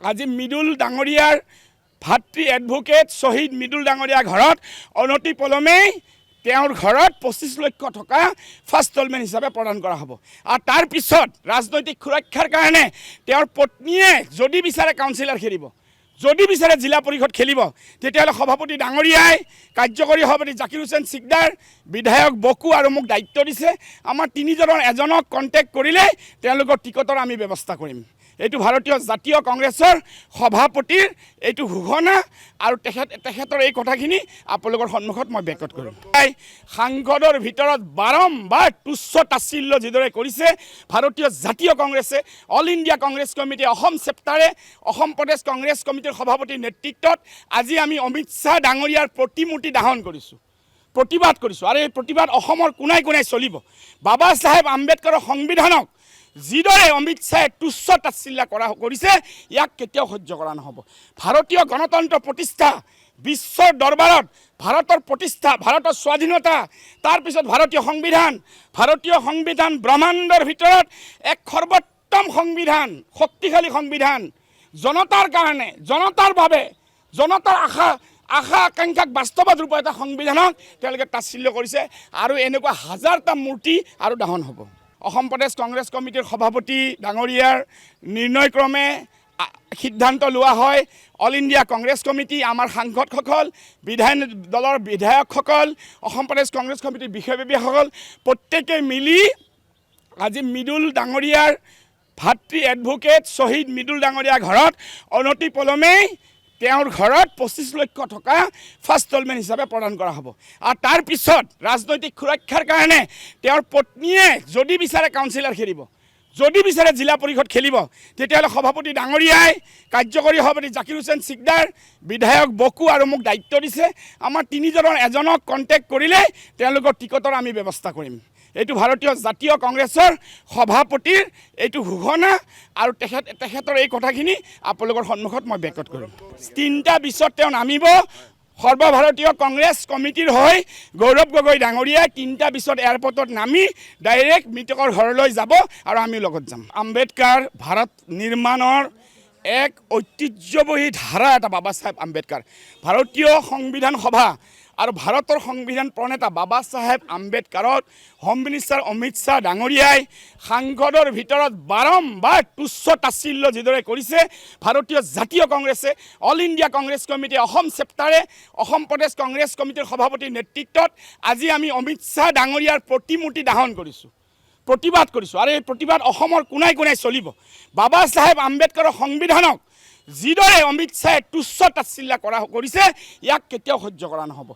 আজি মৃদুল ডাঙৰীয়াৰ ভাতৃ এডভোকেট শ্বহীদ মৃদুল ডাঙৰীয়াৰ ঘৰত অনতি পলমেই তেওঁৰ ঘৰত 25 লক্ষ টকা ফাৰ্ষ্ট ইনষ্টলমেণ্ট হিচাপে প্ৰদান কৰা হ'ব। আৰু তাৰ পিছত ৰাজনৈতিক সুৰক্ষাৰ কাৰণে তেওঁৰ পত্নীয়ে যদি বিচাৰে কাউন্সিলৰ খেলিব, যদি বিচাৰে জিলা পৰিষদ খেলিব, তেতিয়াহ'লে সভাপতি ডাঙৰীয়াই, কাৰ্যকৰী সভাপতি জাকিৰ হুছেইন সিকদাৰ, বিধায়ক বকু আৰু মোক দায়িত্ব দিছে। আমাৰ তিনিজনৰ এজনক কণ্টেক্ট কৰিলে তেওঁলোকৰ টিকটৰ আমি ব্যৱস্থা কৰিম। এইটো ভাৰতীয় জাতীয় কংগ্ৰেছৰ সভাপতিৰ এইটো ঘোষণা আৰু তেখেতৰ এই কথাখিনি আপোনালোকৰ সন্মুখত মই ব্যক্ত কৰিম। সাংসদৰ ভিতৰত বাৰম্বাৰ তুচ্ছ তাচ্ছিল্য যিদৰে কৰিছে ভাৰতীয় জাতীয় কংগ্ৰেছে, all India Congress committee Assam চেপ্টাৰে, অসম প্ৰদেশ কংগ্ৰেছ কমিটিৰ সভাপতিৰ নেতৃত্বত আজি আমি অমিত শ্বাহ ডাঙৰীয়াৰ প্ৰতিমূৰ্তি দাহন কৰিছোঁ, প্ৰতিবাদ কৰিছোঁ। আৰু এই প্ৰতিবাদ অসমৰ কোনাই কোনাই চলিব। বাবা চাহেব আম্বেদকাৰৰ সংবিধানক যিদৰে অমিত শ্বাহে তুচ্ছ তাচ্ছিল্য কৰিছে, ইয়াক কেতিয়াও সহ্য কৰা নহ'ব। ভাৰতীয় গণতন্ত্ৰ প্ৰতিষ্ঠা, বিশ্বৰ দৰবাৰত ভাৰতৰ প্ৰতিষ্ঠা, ভাৰতৰ স্বাধীনতা, তাৰপিছত ভাৰতীয় সংবিধান ব্ৰহ্মাণ্ডৰ ভিতৰত এক সৰ্বোত্তম সংবিধান, শক্তিশালী সংবিধান, জনতাৰ কাৰণে, জনতাৰ বাবে, জনতাৰ আশা আকাংক্ষাক বাস্তৱত ৰূপ এটা সংবিধানক তেওঁলোকে তাচ্ছিল্য কৰিছে। আৰু এনেকুৱা হাজাৰটা মূৰ্তি আৰু দাহন হ'ব। অসম প্ৰদেশ কংগ্ৰেছ কমিটিৰ সভাপতি ডাঙৰীয়াৰ নিৰ্ণয়ক্ৰমে সিদ্ধান্ত লোৱা হয়। অল ইণ্ডিয়া কংগ্ৰেছ কমিটি, আমাৰ সাংসদসকল, বিধায়ক দলৰ বিধায়কসকল, অসম প্ৰদেশ কংগ্ৰেছ কমিটিৰ বিষয়ববীয়াসকল প্ৰত্যেকে মিলি আজি মৃদুল ডাঙৰীয়াৰ ভাতৃ এডভোকেট শ্বহীদ মৃদুল ডাঙৰীয়াৰ ঘৰত অনতি পলমেই তেওঁৰ ঘৰত 25 লক্ষ টকা ফাৰ্ষ্ট ইনষ্টলমেণ্ট হিচাপে প্ৰদান কৰা হ'ব। আৰু তাৰ পিছত ৰাজনৈতিক সুৰক্ষাৰ কাৰণে তেওঁৰ পত্নীয়ে যদি বিচাৰে কাউন্সিলৰ খেলিব, যদি বিচাৰে জিলা পৰিষদ খেলিব, তেতিয়াহ'লে সভাপতি ডাঙৰীয়াই, কাৰ্যকৰী সভাপতি জাকিৰ হুছেইন সিকদাৰ, বিধায়ক বকু আৰু মোক দায়িত্ব দিছে। আমাৰ তিনিজনৰ এজনক কণ্টেক্ট কৰিলে তেওঁলোকৰ টিকটৰ আমি ব্যৱস্থা কৰিম। এইটো ভাৰতীয় জাতীয় কংগ্ৰেছৰ সভাপতিৰ এইটো ঘোষণা আৰু তেখেতৰ এই কথাখিনি আপোনালোকৰ সন্মুখত মই ব্যক্ত কৰিম। 3টা বিচত তেওঁ নামিব। সৰ্বভাৰতীয় কংগ্ৰেছ কমিটিৰ হৈ গৌৰৱ গগৈ ডাঙৰীয়াই 3টা বিচত এয়াৰপৰ্টত নামি ডাইৰেক্ট মৃতকৰ ঘৰলৈ যাব আৰু আমি লগত যাম। আম্বেদকাৰ ভাৰত নিৰ্মাণৰ এক ঐতিহ্যবহী ধাৰা এটা বাবা চাহেব আম্বেদকাৰ, ভাৰতীয় সংবিধান সভা আৰু ভাৰতৰ সংবিধান প্ৰণেতা বাবা চাহেব আম্বেদকাৰক হোম মিনিষ্টাৰ অমিত শ্বাহ ডাঙৰীয়াই সাংসদৰ ভিতৰত বাৰম্বাৰ তুচ্ছ তাচ্ছিল্য যিদৰে কৰিছে ভাৰতীয় জাতীয় কংগ্ৰেছে, all India Congress committee Assam চেপ্টাৰে, অসম প্ৰদেশ কংগ্ৰেছ কমিটিৰ সভাপতিৰ নেতৃত্বত আজি আমি অমিত শ্বাহ ডাঙৰীয়াৰ প্ৰতিমূৰ্তি দাহন কৰিছোঁ, প্ৰতিবাদ কৰিছোঁ। আৰু এই প্ৰতিবাদ অসমৰ কোনাই কোনাই চলিব। বাবা চাহেব আম্বেদকাৰৰ সংবিধানক যিদৰে অমিত শ্বাহে তুচ্ছ তাচ্ছিল্য কৰিছে, ইয়াক কেতিয়াও সহ্য কৰা নহ'ব।